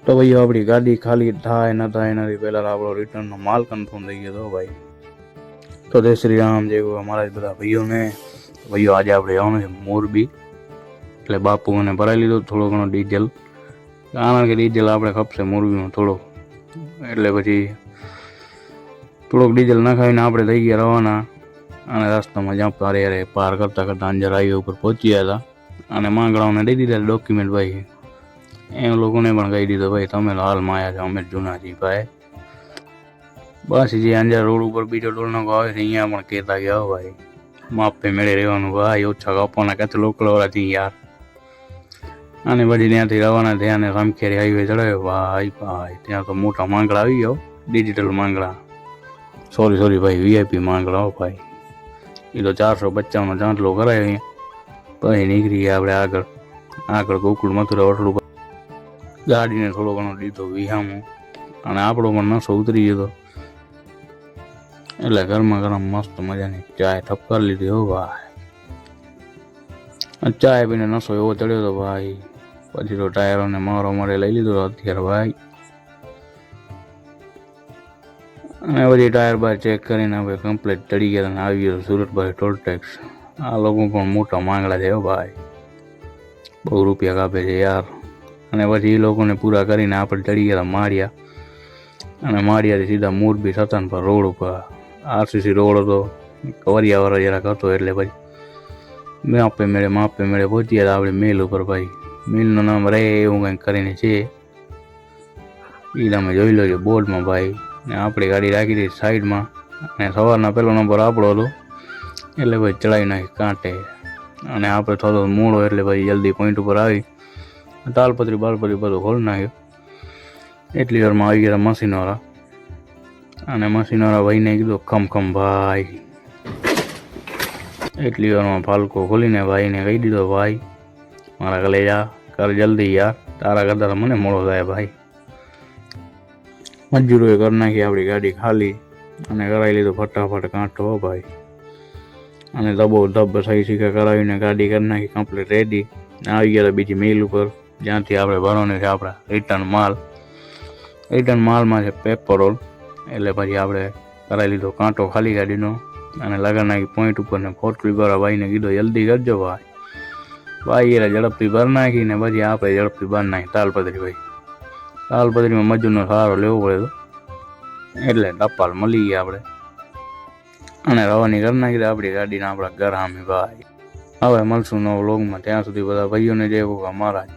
તો ભાઈ આપણી ગાડી ખાલી થાય ન થાય એનાથી પહેલાં આપણો રિટર્નનો માલ કન્ફર્મ થઈ ગયો હતો ભાઈ. તો જય શ્રી રામ, જય અમારા બધા ભાઈઓને. ભાઈઓ આજે આપણે જવાનું છે મોરબી, એટલે બાપુ મને ભરાઈ લીધો થોડો ઘણો ડીઝલ, કારણ કે ડીઝલ આપણે ખપશે મોરબીમાં થોડોક, એટલે પછી થોડોક ડીઝલ નખાવીને આપણે થઈ ગયા રવાના. અને રસ્તામાં જંપતા રે પાર કરતાં કરતાં અંજાર હાઈવે ઉપર પહોંચી ગયા હતા. અને માંગણાઓને દઈ દીધા ડોક્યુમેન્ટ ભાઈ. એ લોકોને પણ કહી દીધો ભાઈ તમે હાલ માયા છો, અમે જૂના છીએ ભાઈ. બસ જે અંજાર રોડ ઉપર બીજો ટોલ નાકો આવે છે અહીંયા પણ કહેતા ગયા ભાઈ માપે મેળે રહેવાનું ભાઈ, ઓછા કાપવાના કાંઈ લોકલ વાળાથી યાર. અને પછી ત્યાંથી રવાના થયા અને રામખેરી હાઈવે ચડાવ્યો ભાઈ. ત્યાં તો મોટા માંગડા આવી ગયો, ડિજિટલ માંગડા, સોરી ભાઈ વીઆઈપી માંગડા હો ભાઈ. એ તો 455 ચાંટલો કરાયો અહીંયા. પછી નીકળી ગયા આપણે આગળ ગોકુળ મથુરા ઓટલું. ગાડીને થોડો ઘણો દીધો વિહામો અને આપણો પણ નસો ઉતરી ગયો. એટલે ગરમા ગરમ મસ્ત મજાની ચાય ઠપકાર લીધી હો ભાઈ. ચાય પીને નસો એવો ચડ્યો હતો ભાઈ. પછી તો ટાયરોને મારો મારે લઈ લીધો અત્યારે ભાઈ. અને પછી ટાયર બાર ચેક કરીને આપણે કમ્પ્લીટ ચડી ગયા અને આવી ગયો સુરત ભાઈ ટોલ ટેક્સ. આ લોકો પણ મોટા માંગડા છે ભાઈ, બહુ રૂપિયા કાપે છે યાર. અને પછી એ લોકોને પૂરા કરીને આપણે ચડી ગયા માળિયા. અને માળિયાથી સીધા મોરબી સતાનપર રોડ ઉપર આરસીસી રોડ હતો, કવરિયાવાળા જરાક હતો, એટલે ભાઈ માપે મેળે પહોંચી ગયા આપણે મિલ ઉપર ભાઈ. મિલનું નામ રે એવું કંઈક કરીને છે, એ તમે જોઈ લો છો બોર્ડમાં ભાઈ. ને આપણી ગાડી રાખી હતી સાઈડમાં અને સવારના પહેલો નંબર આપણો હતો, એટલે ભાઈ ચડાવી નાખી કાંટે. અને આપણે થોડો મોડો એટલે ભાઈ જલ્દી પોઈન્ટ ઉપર આવી તાલપત્રી બધું ખોલી નાખ્યું. એટલી વારમાં આવી ગયા મશીનવાળા. અને મશીનવાળા ભાઈને કીધું ખમ ભાઈ. એટલી વારમાં ફાલકો ખોલીને ભાઈને કહી દીધો ભાઈ મારા કલેજા કર જલ્દી યાર, તારા કરતા મને મોડો થાય ભાઈ. મજૂરોએ કરી નાખી આપણી ગાડી ખાલી અને કરાવી લીધો ફટાફટ કાંટો ભાઈ. અને ધબ સહી શીખા કરાવીને ગાડી કરી નાખી કમ્પ્લીટ રેડી. આવી ગયા બીજી મિલ ઉપર, જ્યાંથી આપણે ભરવાનું છે આપણા રિટર્ન માલમાં છે પેપરોલ. એટલે પછી આપણે કરાવી લીધો કાંટો ખાલી ગાડીનો અને લગાવી નાખી પોઈન્ટ ઉપર. ને ફોટલીવાળા ભાઈને કીધો જલ્દી કરજો ભાઈ એને ઝડપથી ભરી નાખીને પછી આપણે ઝડપથી ભરી નાખી તાલપત્રી ભાઈ. તાલપત્રીમાં મજૂરનો સહારો લેવો પડે તો એટલે ટપાલ મળી ગયા આપણે અને રવાની કરી નાખી આપણી ગાડીને આપણા ઘર સામે ભાઈ. હવે મળશું નવા વ્લોગમાં, ત્યાં સુધી બધા ભાઈઓને જય ભગવાન મહારાજ.